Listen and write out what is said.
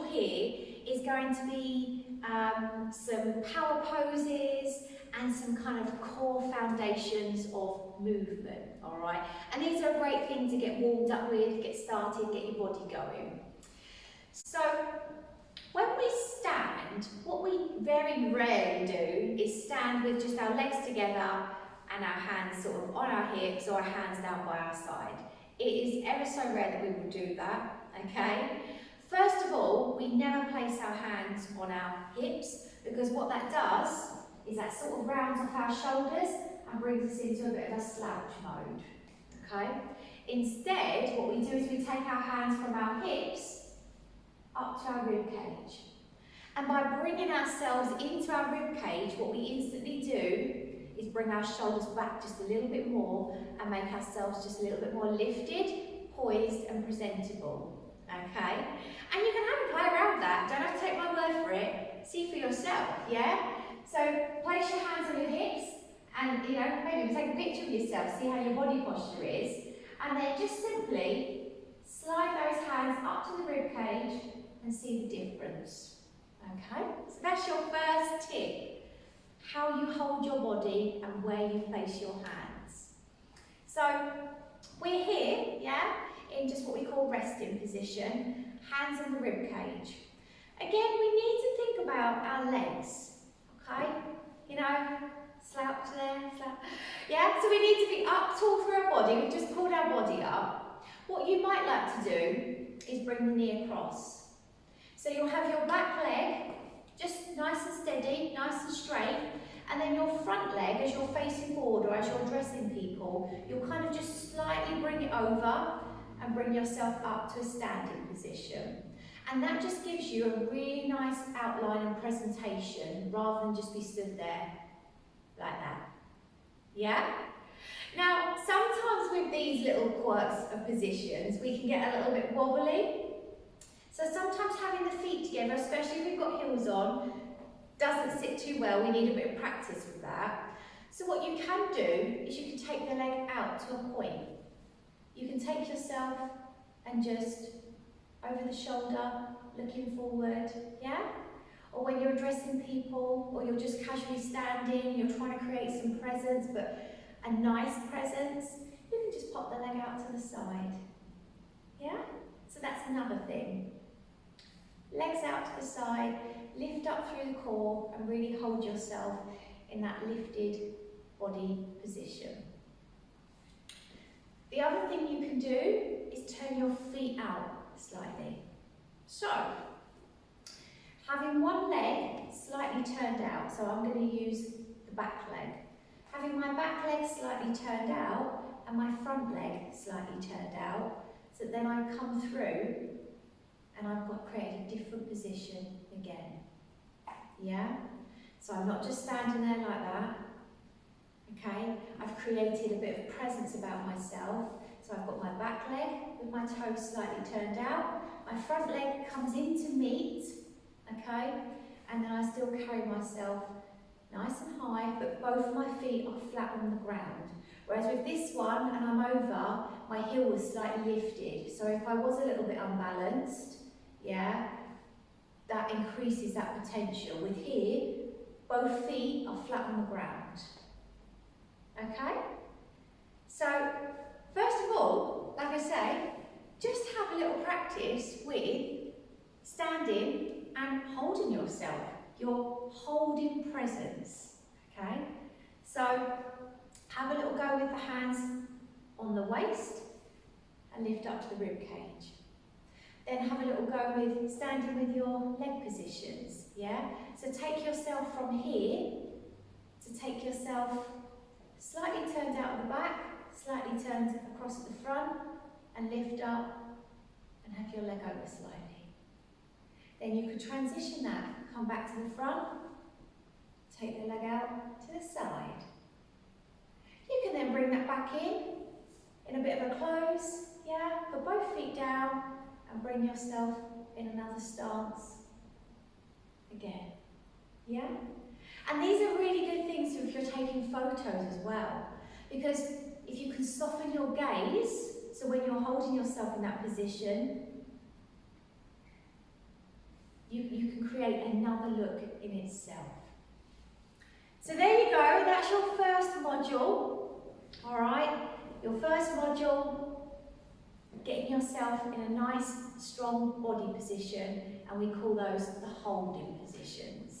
module here is going to be some power poses and some kind of core foundations of movement, all right? And these are a great thing to get warmed up with, get started, get your body going. So, when we stand, what we very rarely do is stand with just our legs together and our hands sort of on our hips or our hands down by our side. It is ever so rare that we will do that, okay? First of all, we never place our hands on our hips, because what that does is that sort of rounds off our shoulders and brings us into a bit of a slouch mode, okay? Instead, what we do is we take our hands from our hips up to our rib cage. And by bringing ourselves into our rib cage, what we instantly do is bring our shoulders back just a little bit more and make ourselves just a little bit more lifted, poised and presentable, okay? And you can have a play around that, don't have to take my word for it, see for yourself, yeah? So place your hands on your hips and, you know, maybe take a picture of yourself, see how your body posture is, and then just simply slide those hands up to the rib cage and see the difference, okay? So that's your first tip, how you hold your body and where you place your hands. So we're here, yeah, in just what we call resting position, hands on the rib cage. Again, we need to think about our legs, okay? You know, slouch there, slouch. Yeah, so we need to be up tall through our body. We've just pulled our body up. What you might like to do is bring the knee across. So you'll have your back leg just nice and steady, nice and straight, and then your front leg, as you're facing forward or as you're addressing people, you'll kind of just slightly bring it over and bring yourself up to a standing position. And that just gives you a really nice outline and presentation rather than just be stood there like that. Yeah? Now, sometimes with these little quirks of positions, we can get a little bit wobbly. So sometimes having the feet together, especially if we've got heels on, doesn't sit too well. We need a bit of practice with that. So what you can do is you can take the leg out to a point. You can take yourself and just over the shoulder, looking forward, yeah? Or when you're addressing people, or you're just casually standing, you're trying to create some presence, but a nice presence, you can just pop the leg out to the side, yeah? So that's another thing. Legs out to the side, lift up through the core, and really hold yourself in that lifted body position. The other thing you can do is turn your feet out slightly. So, having one leg slightly turned out, so I'm going to use the back leg. Having my back leg slightly turned out and my front leg slightly turned out, so then I come through and I've got created a different position again. Yeah? So I'm not just standing there like that. Okay? I've created a bit of presence about myself. So I've got my back leg with my toes slightly turned out. My front leg comes in to meet. Okay? And then I still carry myself nice and high, but both my feet are flat on the ground. Whereas with this one, and I'm over, my heel was slightly lifted. So if I was a little bit unbalanced, yeah, that increases that potential. With here, both feet are flat on the ground. Okay? So, first of all, like I say, just have a little practice with standing and holding yourself. Your holding presence. Okay? So, have a little go with the hands on the waist and lift up to the rib cage. Then have a little go with standing with your leg positions, yeah? So take yourself from here to take yourself slightly turned out at the back, slightly turned across at the front, and lift up and have your leg over slightly. Then you could transition that, come back to the front, take the leg out to the side. You can then bring that back in a bit of a close, yeah? Put both feet down and bring yourself in another stance again, yeah? And these are really good things if you're taking photos as well, because if you can soften your gaze, so when you're holding yourself in that position, you can create another look in itself. So there you go, that's your first module, all right? Your first module, getting yourself in a nice, strong body position, and we call those the holding positions.